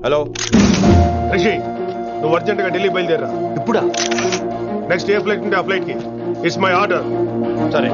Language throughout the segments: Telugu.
హలో రిషి, నువ్వు అర్జెంట్ గా ఢిల్లీ బయలుదేరా. ఇప్పుడా? నెక్స్ట్ ఏ ఫ్లైట్ ఉంటే ఆ ఫ్లైట్ కి. It's my order. సరే.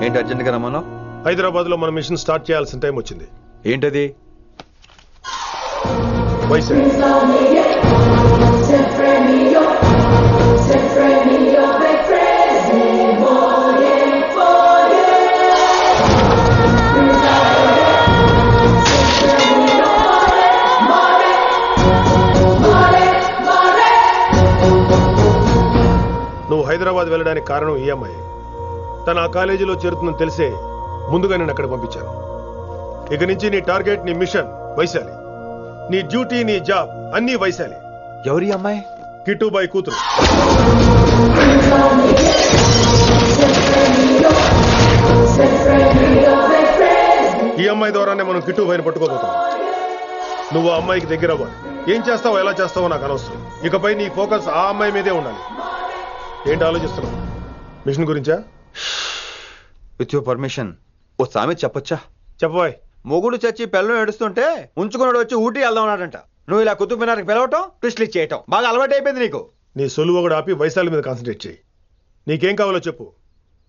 ఏంటి అర్జెంట్ గా రమ్మను? హైదరాబాద్ లో మన మిషన్ స్టార్ట్ చేయాల్సిన టైం వచ్చింది. ఏంటది? వైజాగ్. నువ్వు హైదరాబాద్ వెళ్ళడానికి కారణం ఈ అమ్మాయి. తను ఆ కాలేజీలో చేరుతుందని తెలిసే ముందుగా నేను అక్కడ పంపించాను. ఇక నుంచి నీ టార్గెట్, నీ మిషన్ వైశాలి. నీ డ్యూటీ, నీ జాబ్ అన్నీ వైశాలి. ఎవరి అమ్మాయి? కిట్టుబాయి కూతురు. ఈ అమ్మాయి ద్వారానే మనం కిట్టుబాయిని పట్టుకోబోతున్నాం. నువ్వు ఆ అమ్మాయికి దగ్గర అవ్వాలి. ఏం చేస్తావో ఎలా చేస్తావో నాకు అనవసరం. ఇకపై నీ ఫోకస్ ఆ అమ్మాయి మీదే ఉండాలి. ఏంటి ఆలోచిస్తున్నావు? మిషన్ గురించా? విత్ యువర్ పర్మిషన్ ఓ సామెత చెప్పొచ్చా? చెప్పబాయ్. మొగుడు చచ్చి పిల్లలు ఏడుస్తుంటే ఉంచుకున్నాడు వచ్చి ఊటీ వెళ్దామన్నాడంట. నువ్వు ఇలా కుతుబ్ మినార్కి పిలవటం, ట్విస్ట్లు చేయటం బాగా అలవాటు అయిపోయింది నీకు. నీ సొలువు కూడా ఆపి వైశాలి మీద కాన్సన్ట్రేట్ చేయి. నీకేం కావాలో చెప్పు.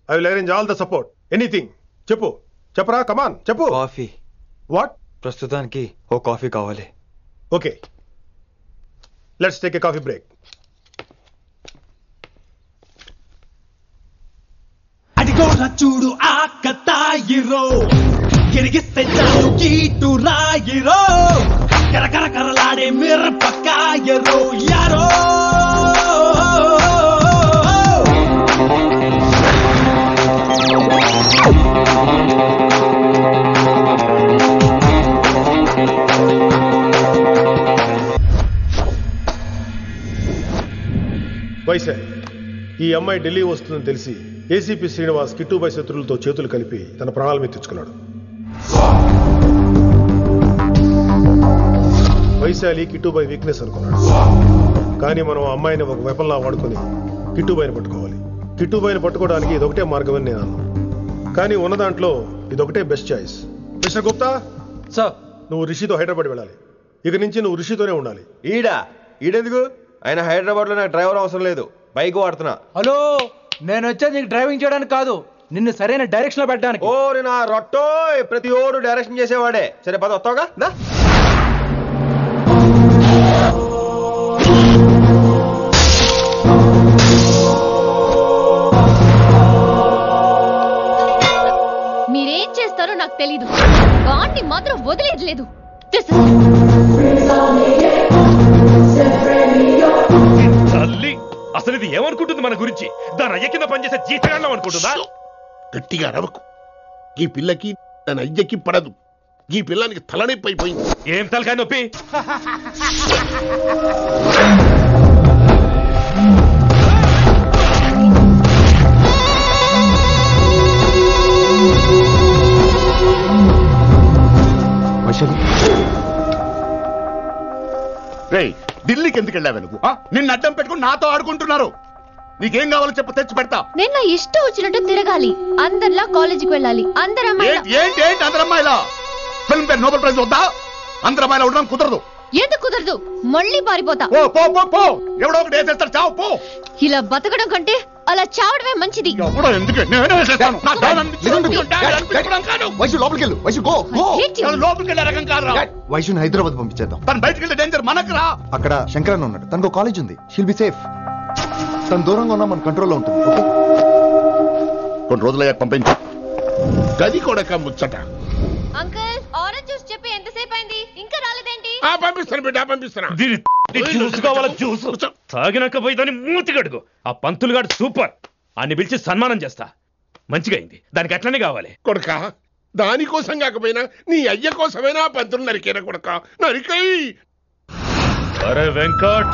I will arrange all the support. Anything చెప్పు. చెప్పరా, కమాన్ చెప్పు. కాఫీ. వాట్? ప్రస్తుతానికి ఓ కాఫీ కావాలి. Okay, let's take a coffee break. అడిగోరా చూడు ఆకతాయిరో, గిరిగిస్తే చాలు కీటు రాయిరో, కరకరకరలాడే మిరపకాయరో యారో. వైశాలి, ఈ అమ్మాయి ఢిల్లీ వస్తుందని తెలిసి ఏసీపీ శ్రీనివాస్ కిట్టుబాయి శత్రులతో చేతులు కలిపి తన ప్రాణాల మీద తెచ్చుకున్నాడు. వైశాలి కిట్టుబాయి వీక్నెస్ అనుకున్నాడు. కానీ మనం ఆ అమ్మాయిని ఒక వెపన్లా వాడుకొని కిట్టుబాయిని పట్టుకోవాలి. కిట్టుబాయిని పట్టుకోవడానికి ఇదొకటే మార్గం అని నేను అన్నాను. కానీ ఉన్న దాంట్లో ఇదొకటే best choice. Mister Gupta sir, నువ్వు రిషితో హైదరాబాద్ వెళ్ళాలి. ఇక నుంచి నువ్వు రిషితోనే ఉండాలి. ఈడెందుకు? ఆయన హైదరాబాద్ లో నాకు డ్రైవర్ అవసరం లేదు, బైక్ వాడుతున్నా. హలో, నేను వచ్చేది నీకు డ్రైవింగ్ చేయడానికి కాదు, నిన్ను సరైన డైరెక్షన్ లో పెట్టడానికి. ఓ నా రొట్టో, ప్రతి ఓడు డైరెక్షన్ చేసేవాడే. సరే పద, వస్తావుగా? మీరేం చేస్తారో నాకు తెలీదు, వాడిని మాత్రం వదిలేదు లేదు. అసలు ఇది ఏమనుకుంటుంది మన గురించి? దాని అయ్య కింద పనిచేసే జీతగాళ్ళం అనుకుంటుందా? గట్టిగా అరవకు. ఈ పిల్లకి దాని అయ్యకి పడదు. ఈ పిల్లానికి తలనొప్పి అయిపోయింది. ఏం తలకాయ నొప్పి? ఢిల్లీకి ఎందుకు వెళ్ళావు నువ్వు? నిన్ను అడ్డం పెట్టుకుని నాతో ఆడుకుంటున్నారు. నీకేం కావాలో చెప్పు, తెచ్చి పెడతా. నేను నా ఇష్టం వచ్చినట్టు తిరగాలి, అందరిలా కాలేజీకి వెళ్ళాలి. అందరు ఏంటి అందరు అమ్మాయిలా? ఫిల్మ్ పేరు నోబెల్ ప్రైజ్ వద్దా? అందరు అమ్మాయిలా ఉండడం కుదరదు. ఎందుకు కుదరదు? మళ్ళీ పారిపోతా. ఎవడో ఒకటి వేసేస్తాడు, చావు పో. ఇలా బతకడం కంటే అలా చావడమే మంచిది. వైశుని హైదరాబాద్ పంపించేద్దాం. తను బయటకు వెళ్తే డేంజర్ మనకు రా. అక్కడ శంకరన్న ఉన్నాడు, తనకు కాలేజ్ ఉంది, షీల్ బి సేఫ్. తను దూరంగా ఉన్నా మన కంట్రోల్లో ఉంటుంది. కొన్ని రోజులయ్యాక పంపించు. గది కూడా ముచ్చట. అంకుల్, ఆరెంజ్ జ్యూస్ చెప్పి ఎంతసేపు అయింది, ఇంకా రాలేదేంటి? పంపిస్తాను బిడ్డ, పంపిస్తాను. జ్యూస్ కావాలా? జ్యూస్ తాగినాక పోయి దాన్ని మూతి కడుగు. ఆ పంతులు గాడు సూపర్, అన్ని పిలిచి సన్మానం చేస్తా. మంచిగా అయింది, దానికి అట్లనే కావాలి. కొడుక, దానికోసం కాకపోయినా నీ అయ్య కోసమైనా పంతులు నరికేనా కొడుక, నరికై. అరే వెంకట్,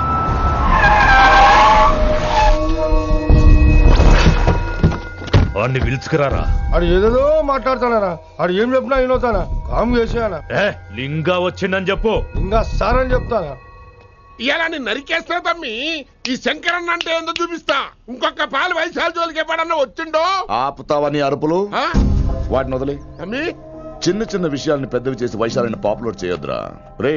వాడిని పిలుచుకురారా. ఆడు ఏదేదో మాట్లాడతానా, ఆడు ఏం చెప్పినా వినవుతానా, కామ్ చేసేనా. లింగా వచ్చిందని చెప్పు. ఇంకా సార్ అని చెప్తానా. ఇలా నేను నరికేస్తా తమ్మి. ఈ శంకరన్న అంటే ఏందో చూపిస్తా. ఇంకొక పాలు వయసాల జోలికి ఎప్పుడన్నా వచ్చిండో ఆపుతావని అరుపులు. వాటిని వదిలే. తమ్మి చిన్న చిన్న విషయాల్ని పెద్దవి చేసి వైశాలిని పాపులర్ చేయొద్దురా. రే,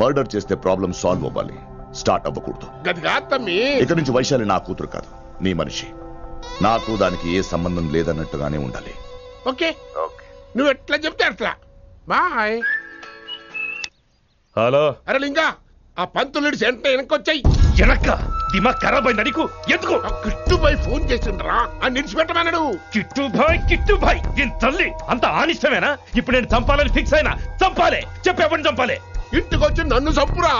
మర్డర్ చేస్తే ప్రాబ్లం సాల్వ్ అవ్వాలి, స్టార్ట్ అవ్వకూడదు. గది కాదు తమ్మి. ఇక నుంచి వైశాలి నా కూతురు కాదు, నీ మనిషి. నాకు దానికి ఏ సంబంధం లేదన్నట్టుగానే ఉండాలి. ఓకే నువ్వు ఎట్లా చెప్తే అట్లా. బాయ్. హలో. అరే లింగా, ఆ పంతులుడి సెంట వెనకొచ్చాయి. వెనక్క దిమాగ్ ఖరాబ్ అయింది నీకు. ఎందుకు? కిట్టుబాయ్ ఫోన్ చేసిండ్రా, అని నిడిచిపెట్టమన్నాడు. కిట్టుబాయ్ దీని తల్లి అంత ఆనిష్టమేనా? ఇప్పుడు నేను చంపాలని ఫిక్స్ అయినా. చంపాలే, చెప్పేపని చంపాలే. ఇంటికొచ్చి నన్ను చంపురా,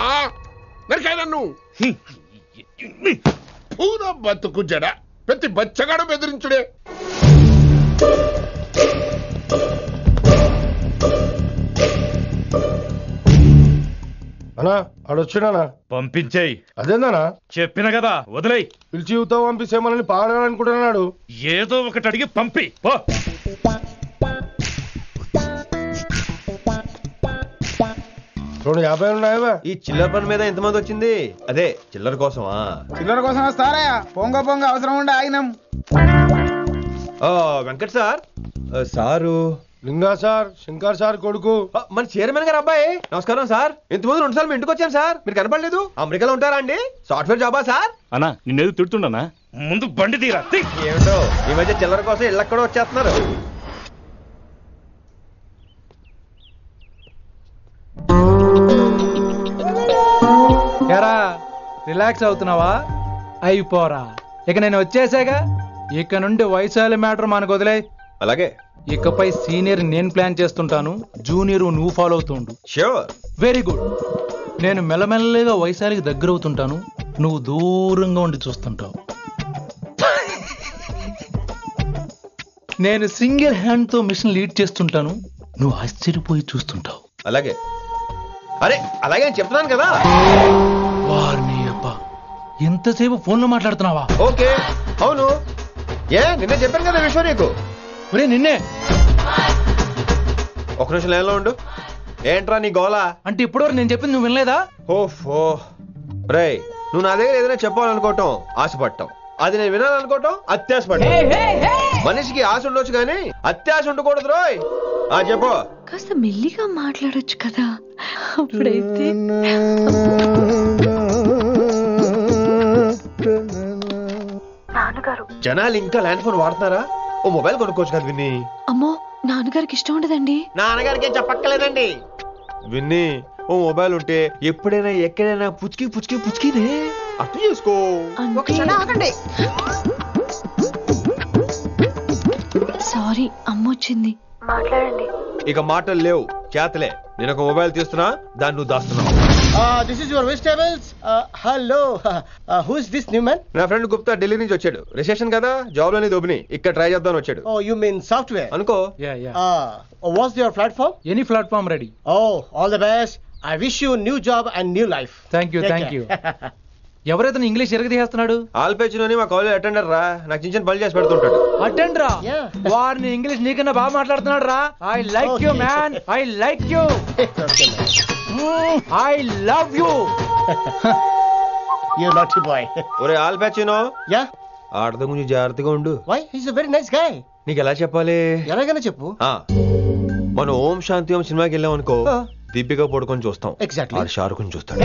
నరికాయ నన్ను. పూరా బతుకు జడ, ప్రతి బచ్చగాడు బెదిరించుడే. అనా ఆడొచ్చినానా? పంపించేయి. అదేందనా? చెప్పిన కదా వదిలేయి. పిలిచి యువత పంపిస్తేమని పాడాలనుకుంటున్నాడు. ఏదో ఒకటి అడిగి పంపి పో. 250 ఉన్నాయా? ఈ చిల్లర పని మీద ఎంతమంది వచ్చింది? అదే చిల్లర కోసమా? చిల్లర కోసం వస్తారా? పొంగ అవసరం ఉండే ఆగినాం. వెంకట్ సార్. సారు లింగా సార్, శంకర్ సార్ కొడుకు. మన చైర్మన్ గారు అబ్బాయి. నమస్కారం సార్. ఇంతకుముందు 2 సార్లు ఇంటికి వచ్చాను సార్, మీరు కనపడలేదు. అమెరికాలో ఉంటారా అండి? సాఫ్ట్వేర్ జాబా సార్? అన్నా నిన్నేది తిడుతుండనా? ముందు బండి తీరా. ఏమిటో ఈ మధ్య చిల్లర కోసం ఇళ్ళక్కడ వచ్చేస్తున్నారు. ఎరా రిలాక్స్ అవుతున్నావా? అయిపోరా, ఇక నేను వచ్చేసాగా. ఇక నుండి వైశాలి మ్యాటర్ మనకు వదిలే. అలాగే. ఇకపై సీనియర్ నేను ప్లాన్ చేస్తుంటాను, జూనియర్ నువ్వు ఫాలో అవుతుండు. ష్యూర్. Very good. నేను మెల్లమెల్లగా వైశాలికి దగ్గర అవుతుంటాను, నువ్వు దూరంగా ఉండి చూస్తుంటావు. నేను సింగిల్ హ్యాండ్ తో మిషన్ లీడ్ చేస్తుంటాను, నువ్వు ఆశ్చర్యపోయి చూస్తుంటావు. అలాగే. అరే అలాగే అని చెప్తున్నాను కదా. వారిని అబ్బా, ఎంతసేపు ఫోన్ లో మాట్లాడుతున్నావా? ఓకే. అవును, నిన్నే చెప్పాను కదా విషయం నీకు. ఒరే నిన్నే. ఒక నిమిషం లైన్లో ఉండు. ఏంట్రా నీ గోలా? అంటే ఇప్పటివరకు నేను చెప్పింది నువ్వు వినలేదా? ఓఫో రే, నువ్వు నా దగ్గర ఏదైనా చెప్పాలనుకోవటం ఆశపడటం, అది నేను వినాలనుకోవటం అత్యాశపడటం. మనిషికి ఆశ ఉండొచ్చు కానీ అత్యాశ ఉండకూడదు రోయ్. చెప్పు. కాస్త మెల్లిగా మాట్లాడొచ్చు కదా, అప్పుడైతే. జనాలు ఇంకా ల్యాండ్ ఫోన్ వాడుతున్నారా? ఓ మొబైల్ కొనుక్కోవచ్చు కదా విన్ని. అమ్మో, నాన్నగారికి ఇష్టం ఉండదండి. నాన్నగారికి ఏం చెప్పక్కర్లేదండి. విన్ని, ఓ మొబైల్ ఉంటే ఎప్పుడైనా ఎక్కడైనా పుచ్చుకినే అర్థం చేసుకో. సారీ, అమ్మొచ్చింది. మాట్లాడండి. ఇక మాటలు లేవు, చేతలే. నేను ఒక మొబైల్ తీస్తున్నా, దాన్ని నువ్వు దాస్తున్నావు. This is your vegetables. Hello. Who is this new man? నా ఫ్రెండ్ గుప్తా ఢిల్లీ నుంచి వచ్చాడు. రిసెప్షన్ కదా, జాబ్ లోని దొబ్బిని ఇక్కడ ట్రై చేద్దామని వచ్చాడు. Oh, you mean software? అనుకో. What's your platform? Any platform ready. Oh, all the best. I wish you new job and new life. Thank you. ఎవరైతే ఇంగ్లీష్ ఎరగ తీస్తున్నాడు? ఆల్పేచినోని మా కాలేజ్ అటెండర్ రా, నాకు చిన్న పనులు చేసి పెడుతుంటాడు. అటెండరా? వారిని ఇంగ్లీష్ నీకన్నా బాగా మాట్లాడుతున్నాడు రా. I like you man, I like you, I love you. You naughty boy. ఒరే ఆల్పేచినో. Yeah. ఆడద గురించి జాగ్రత్తగా ఉండు. Why? He's a very nice guy. నీకు ఎలా చెప్పాలి? ఎలాగైనా చెప్పు. మనం ఓం శాంతి ఓం సినిమాకి వెళ్ళాం అనుకో, దీపిక పడుకొని చూస్తాం. Exactly. షారుఖ్ చూస్తాడు.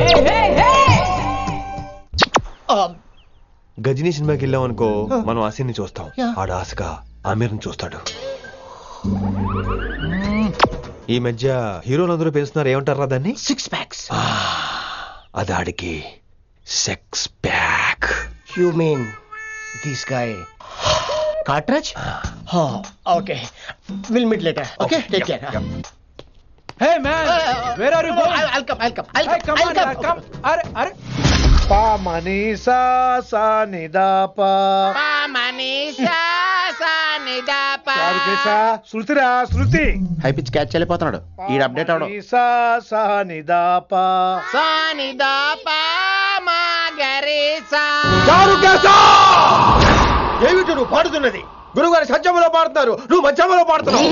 గజనీ సినిమాకి వెళ్ళాం అనుకో, మనం ఆసిని చూస్తాం. ఆడు ఆశగా ఆమీర్ని చూస్తాడు. ఈ మధ్య హీరోలందరూ పెంచుతున్నారు, ఏమంటారా దాన్ని? 6 packs. అది ఆడికి sex pack. You mean this guy? Cartridge? Oh, okay. We'll meet later. Okay, take care. Hey man, where are you going? I'll come. Hey, come on, come. Are Pa manisa sa ni da pa. Pa manisa sa ni da pa. Sarukesa, shruti. High pitch catch చేయలేకపోతున్నాడు. ఈ అప్డేట్ అవడం. Manisa sa ni da pa. Sa ni da pa ma gare sa. చారుకేశా! ఏమిటి నువ్వు పాడుతున్నది? గురుగారు సత్యములో పాడుతున్నారు, నువ్వు మధ్యమలో పాడుతున్నావు.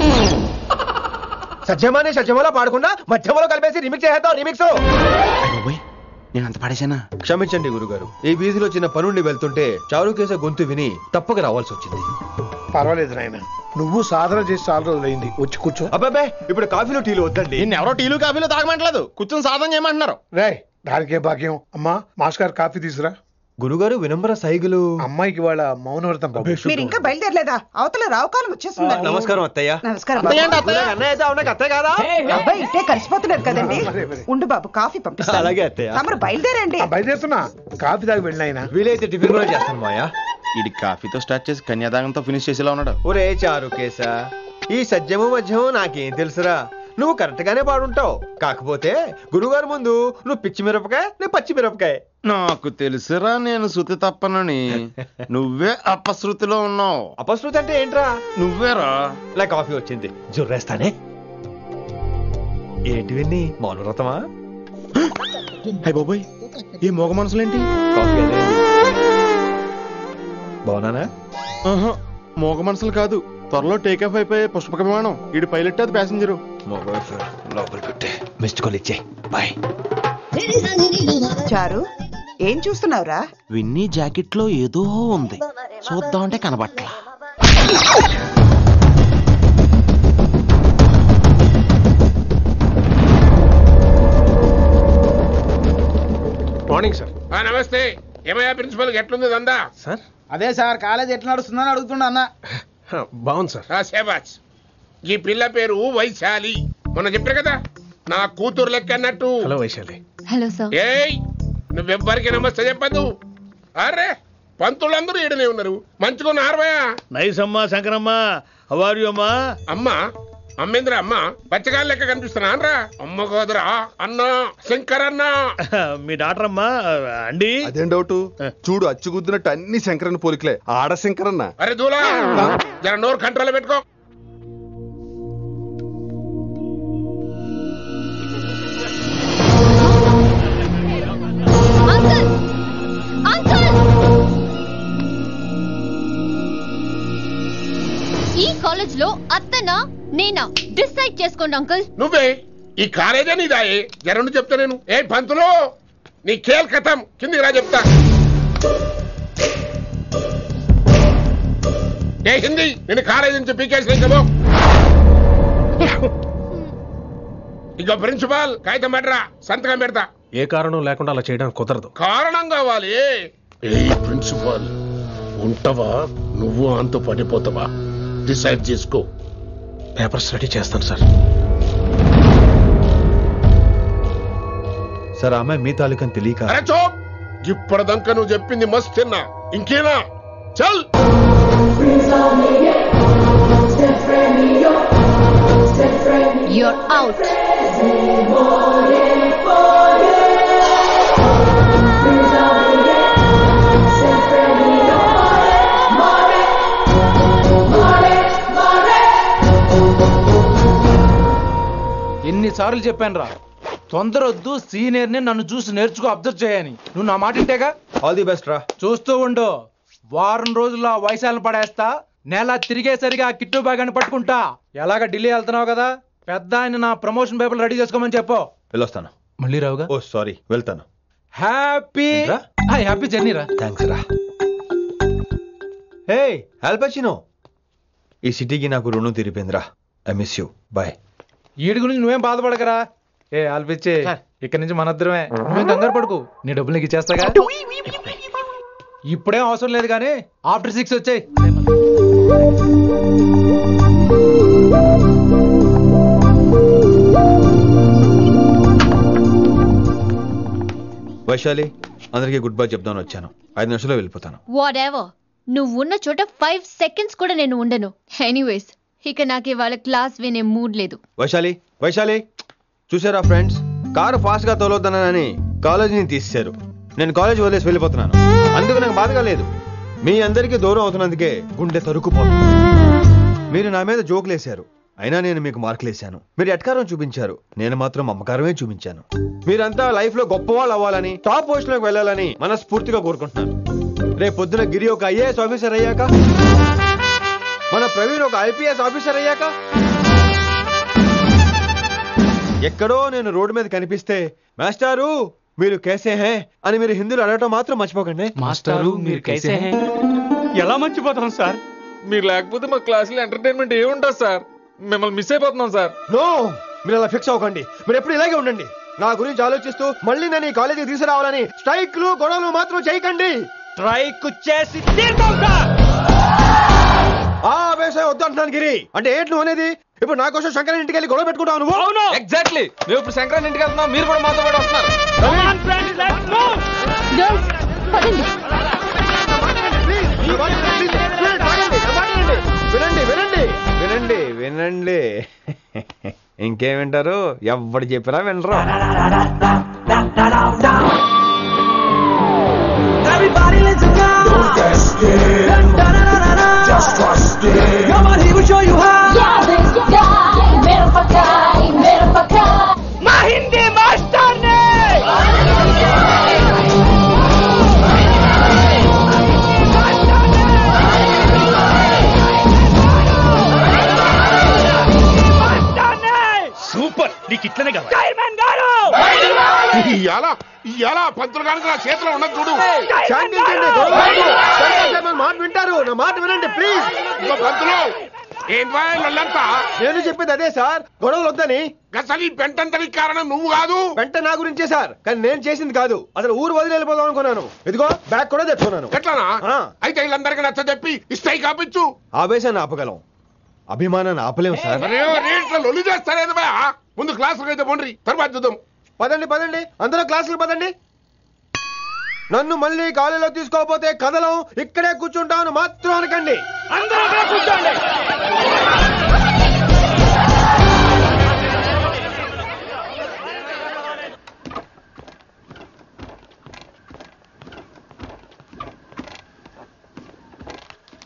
సత్యమాని సత్యములో పాడకుండా మధ్యమలో కలిపేసి రిమిక్స్ చేస్తావు. రిమిక్స్ నేను అంత పాడేశానా? క్షమించండి గురుగారు, ఈ వీధిలో చిన్న పనుండి వెళ్తుంటే చారుకేశ గొంతు విని తప్పక రావాల్సి వచ్చింది. పర్వాలేదు నాయన, నువ్వు సాధన చేసి చాలా రోజులైంది, వచ్చి కూర్చో. అబ్బాబే ఇప్పుడు కాఫీలు టీలు వద్దండి. ఎవరో టీలు కాఫీలు తాగమంటలేదు, కూర్చొని సాధన చేయమంటున్నారు. రే దానికే భాగ్యం. అమ్మా మాస్టర్ గారు కాఫీ తీసురా. గురుగారు వినమ్ర సైగులు. అమ్మాయికి వాళ్ళ మౌనవ్రతం. మీరు ఇంకా బయలుదేరలేదా? అవతల రావుకాలం వచ్చేస్తుంది. నమస్కారం అత్తయ్య. నమస్కారం. అత్తయ్య అబ్బాయి ఇట్టే కలిసిపోతున్నారు కదండి. ఉండు బాబు, కాఫీ పంపిస్తాను. అలాగే అత్తయ్య. తమరు బయలుదేరండి. బయలుదేరుతున్నా, కాఫీ తాగి వెళ్ళినాయన. వీలైతే టిఫిన్ కూడా చేస్తాను మాయా. ఇది కాఫీతో స్టార్ట్ చేసి కన్యాదానంతో ఫినిష్ చేసేలా ఉన్నాడు. ఒరే చారుకేశ, ఈ సత్యము మధ్యము నాకేం తెలుసురా. నువ్వు కరెక్ట్ గానే పాడుంటావు, కాకపోతే గురుగారు ముందు నువ్వు పిచ్చి మిరపకాయ, నేను పచ్చి మిరపకాయ. నాకు తెలుసురా నేను శృతి తప్పనని. నువ్వే అపశృతిలో ఉన్నావు. అపశృతి అంటే ఏంట్రా? నువ్వేరా. ఇలా కాఫీ వచ్చింది, జుర్రేస్తానే. ఏంటి విన్ని, మౌనవ్రతమా? హై బాబోయ్, ఏ మోగ మనసులేంటి? కాఫీ అదే. బాగున్నానా? మోగ మనసులు కాదు, త్వరలో టేక్ ఆఫ్ అయిపోయే పుష్పక విమానం. ఈడు పైలట్, అది ప్యాసింజరు. లోపలికి పెట్టే మిస్డ్ కాల్ ఇచ్చే. బాయ్. చారు, ఏం చూస్తున్నావురా? విన్నీ జాకెట్ లో ఏదో ఉంది, చూద్దామంటే కనబట్లా. Morning sir. నమస్తే. ఏమయ్యా ప్రిన్సిపల్, ఎట్లుంది దందా? సార్ అదే సార్, కాలేజ్ ఎట్లా నడుస్తుందని అడుగుతున్నా అన్న. బాగుంది సార్. శేబాజ్. ఈ పిల్ల పేరు వైశాలి, మొన్న చెప్పారు కదా నా కూతురు లెక్క అన్నట్టు. హలో వైశాలి. Hello sir. ఏయ్, నువ్వెవ్వరికి నమస్తే చెప్పదు. అరే పంతులందరూ ఈడనే ఉన్నారు, మంచుకున్న ఆర్వయా. నైస్ అమ్మా శంకరమ్మ. హౌ ఆర్ యు అమ్మా? అమ్మా అమ్మేంద్ర అమ్మ పచ్చగాళ్ళ లెక్క కనిపిస్తున్నా అనరా? అమ్మ కాదురా అన్న, శంకర్ అన్న. మీ డాక్టర్ అమ్మా అండి. అదేం డౌట్, చూడు అచ్చుగుద్దినట్టు అన్ని శంకరన్న పోలికలే. ఆడ శంకరన్న. అరే దూలా, జర నోరు కంట్రోల్ పెట్టుకో. ఈ కాలేజ్ లో అత్తనా నేనా డిసైడ్ చేసుకోండి అంకుల్. నువ్వే ఈ కాలేజే నీదాయే, జరను చెప్తా నేను. ఏ పంతులు, నీ ఖేల్ కథం, కిందికి రా చెప్తా. ఏ హిందీ, నేను కాలేజీ నుంచి పీకేసి కబో. ఇక ప్రిన్సిపాల్ కాగితం పెట్టరా, సంతకం పెడతా. ఏ కారణం లేకుండా అలా చేయడానికి కుదరదు. కారణం కావాలి. ఏ ప్రిన్సిపాల్ ఉంటావా, నువ్వు అంత పడిపోతావా? డిసైడ్ చేసుకో. పేపర్స్ రెడీ చేస్తాను సార్. సార్ ఆమె మీ తాలూకని తెలియక. అరే చోప్, ఇప్పటిదాకా నువ్వు చెప్పింది మస్త్ తిన్నా, ఇంకేనా? చల్. You're out. ఎన్నిసార్లు చెప్పాను రా, తొందరొద్దు, సీనియర్ ని నన్ను చూసి నేర్చుకో, అబ్జర్వ్ చేయని. నువ్వు నా మాట ఇంటేగా. ఆల్ ది బెస్ట్ రా. చూస్తూ ఉండు, వారం రోజుల్లో వైశాలను పడేస్తా. నెల తిరిగేసరిగా కిట్టు బాగాన్ని పట్టుకుంటా. ఎలాగ ఢిల్లీ వెళ్తున్నావు కదా, పెద్ద ఆయన నా ప్రమోషన్ పేపర్లు రెడీ చేసుకోమని చెప్పు. వెళ్ళొస్తాను. మళ్ళీ రావుగా? ఓ సారీ, వెళ్తాను. హ్యాపీ జర్నీ రా. థ్యాంక్స్ రా. హే ఆల్పచినో, ఈ సిటీకి నాకు రుణం తీరిపోయిందిరా. I miss you. Bye. ED గురించి నువ్వేం బాధపడకరా. ఏ ఆల్పిచ్చే, ఇక్కడి నుంచి మనద్దరమే. నువ్వేం కంగారు పడుకు, నీ డబ్బులు నీకు ఇచ్చేస్తాగా. ఇప్పుడేం అవసరం లేదు కానీ ఆఫ్టర్ 6 వచ్చాయి. వైశాలి, అందరికీ గుడ్ బై చెప్దామని వచ్చాను. 5 నిమిషాల్లో వెళ్ళిపోతాను. వాటెవర్, నువ్వు ఉన్న చోట 5 seconds కూడా నేను ఉండను. ఎనీవేస్, ఇక నాకు ఇవాళ క్లాస్ వినే మూడ్ లేదు. వైశాలి, వైశాలి, చూసారా ఫ్రెండ్స్, కారు ఫాస్ట్ గా తోలొద్దనని కాలేజీని తీసేశారు. నేను కాలేజ్ వదిలేసి వెళ్ళిపోతున్నాను. అందుకు నాకు బాధగా లేదు. మీ అందరికీ దూరం అవుతున్నందుకే గుండె తరుక్కుపోతుంది. మీరు నా మీద జోకులేశారు, అయినా నేను మీకు మార్కులేశాను. మీరు ఎట్కారం చూపించారు, నేను మాత్రం అమ్మకారమే చూపించాను. మీరంతా లైఫ్ లో గొప్ప వాళ్ళు అవ్వాలని, టాప్ పోస్ట్ లోకి వెళ్ళాలని మనస్ఫూర్తిగా కోరుకుంటున్నాను. రేపు పొద్దున గిరి ఒక IAS ఆఫీసర్ అయ్యాక మన ప్రవీణ్ ఒక ఐపీఎస్ ఆఫీసర్ అయ్యాక ఎక్కడో నేను రోడ్డు మీద కనిపిస్తే మాస్టారు మీరు కేసే హే అని మీరు హిందీలో అడగటం మాత్రం మర్చిపోకండి. మాస్టారు మీరు కేసే హే ఎలా మర్చిపోతాం సార్? మీరు లేకపోతే మా క్లాసులో ఎంటర్టైన్మెంట్ ఏముంటుంది సార్? మిమ్మల్ని మిస్ అయిపోతున్నాం సార్. నో, మీరు అలా ఫిక్స్ అవ్వకండి. మీరు ఎప్పుడు ఇలాగే ఉండండి. నా గురించి ఆలోచిస్తూ మళ్ళీ నేను ఈ కాలేజీకి తీసుకురావాలని స్ట్రైక్లు గొడవలు మాత్రం చేయకండి. స్ట్రైక్ చేసి తీరుతాం సార్. ఆ వ్యవసాయం వద్దు అంటున్నాను గిరి. అంటే ఏంటి నువ్వు అనేది? ఇప్పుడు నా కోసం శంకరన్ ఇంటికి వెళ్ళి గొడవ పెట్టుకుంటావు నువ్వు? అవును, ఎగ్జాక్ట్లీ. మేము ఇప్పుడు శంకరన్ ఇంటికి వెళ్తున్నాం, మీరు కూడా మాతో పాటు వస్తున్నారు. వినండి వినండి వినండి వినండి. ఇంకేం వింటారు? ఎవడు చెప్పినా వినరు. Everybody let's go. Don't get scared. Just trust it. Come on, he will show you how. My Hindi master ne. Super, నీకు ఇట్లనే కావాలి. చైర్మన్ గారు. ఇయాలా పంతులు గారికి నా చేతిలో ఉన్నది చూడు. మాట వింటారు, నా మాట వినండి ప్లీజ్. పంతులు ఏంటంతా? నేను చెప్పేది అదే సార్, గొడవలు వద్దని. అసలు ఈ పెంటంతరికి కారణం నువ్వు కాదు. పెంట నా గురించే సార్, కానీ నేను చేసింది కాదు. అసలు ఊరు వదిలి వెళ్ళిపోదాం అనుకున్నాను. ఇదిగో బ్యాగ్ కూడా తెచ్చుకున్నాను. ఎట్లానా? అయితే వీళ్ళందరికీ నచ్చ చెప్పి ఇస్తాయి కాపించు. ఆవేశాన్ని ఆపగలం, అభిమానాన్ని ఆపలేము సార్. లొల్లి చేస్తారేది బా. ముందు క్లాసులకు అయితే పోండి, తర్వాత చూద్దాం. పదండి పదండి, అందరూ క్లాసులకు పదండి. నన్ను మళ్ళీ కాలేజీలో తీసుకోకపోతే కదలం, ఇక్కడే కూర్చుంటాను మాత్రం అనకండి. అందరూ అక్కడ కూర్చోండి.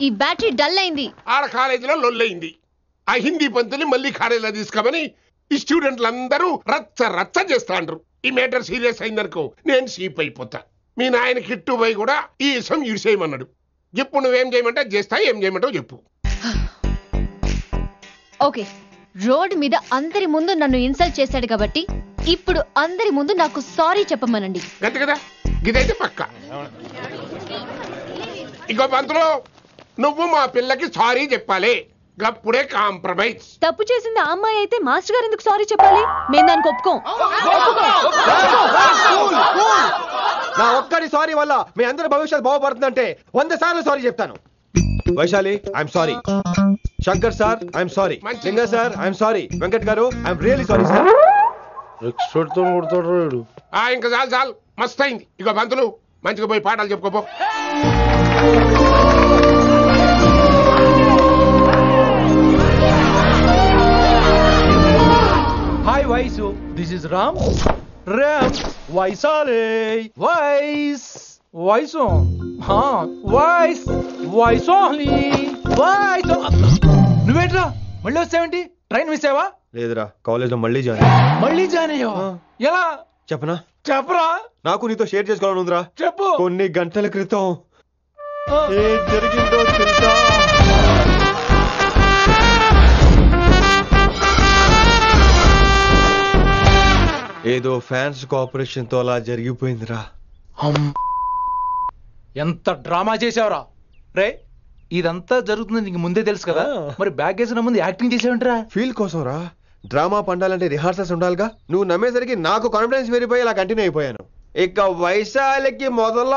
ఈ బ్యాటరీ డల్ అయింది. ఆడ కాలేజీలో లొల్లయింది. ఆ హిందీ పంతుని మళ్ళీ కాలేజీలో తీసుకోమని ఈ స్టూడెంట్లందరూ రచ్చ రచ్చ చేస్తాండ్రు. ఈ మేటర్ సీరియస్ అయిందనుకో నేను సీప్ అయిపోతా. మీ నాయన కిట్టు పోయి కూడా ఈ విషయం ఇడిసేయమన్నాడు. ఇప్పుడు నువ్వేం చేయమంటే చేస్తా, ఏం చేయమంటావు చెప్పు. ఓకే, రోడ్ మీద అందరి ముందు నన్ను ఇన్సల్ట్ చేశాడు కాబట్టి ఇప్పుడు అందరి ముందు నాకు సారీ చెప్పమనండి. గంతే కదా, ఇదైతే పక్క. ఇంకో పంతులు, నువ్వు మా పిల్లకి సారీ చెప్పాలి. గప్పుడే కాంప్రమైజ్. తప్పు చేసింది ఆ అమ్మాయి అయితే మాస్టర్ గారు ఎందుకు సారీ చెప్పాలి? మేము దానికి ఒప్పుకోం. నా ఒక్కడి సారీ వల్ల మీ అందరి భవిష్యత్తు బాగుపడుతుందంటే 100 సార్లు సారీ చెప్తాను. Vaishali, I'm sorry. Shankar sir, I'm sorry. లింగ సార్, ఐఎమ్ సారీ. వెంకట్ గారు, ఐఎమ్ రియలీ సారీ సార్. ఇంకా చాలు చాలు, మస్తు అయింది. ఇక పంతులు మంచిగా పోయి పాఠాలు చెప్పుకోపో. Hi Vaisu, this is Ram. Ram, Vaisale, Vais, Vaisu. Vais, Vaisali, Vaisu. నువ్వేంట్రా మళ్ళీ వచ్చావేంటి? ట్రైన్ మిస్ అయ్యావా? లేదురా, కాలేజ్ లో మళ్ళీ జాయిన్. మళ్ళీ జాయిన్ అయ్యావా? ఎలా చెప్పనా? చెప్పరా. నాకు నీతో షేర్ చేసుకోవాలని ఉందిరా. చెప్పు. కొన్ని గంటల క్రితం ఏం జరిగిందో తెలుసా? ఏదో ఫ్యాన్స్ కోఆపరేషన్ తో అలా జరిగిపోయిందిరా. ఎంత డ్రామా చేసావురా రే. ఇదంతా జరుగుతుంది నీకు ముందే తెలుసు కదా, మరి బ్యాగ్ వేసిన ముందు యాక్టింగ్ చేసావంటరా? ఫీల్ కోసం రా. డ్రామా పండాలంటే రిహార్సల్స్ ఉండాలిగా. నువ్వు నమ్మేసరికి నాకు కాన్ఫిడెన్స్ పెరిగిపోయి ఇలా కంటిన్యూ అయిపోయాను. ఇక వైశాలికి మొదల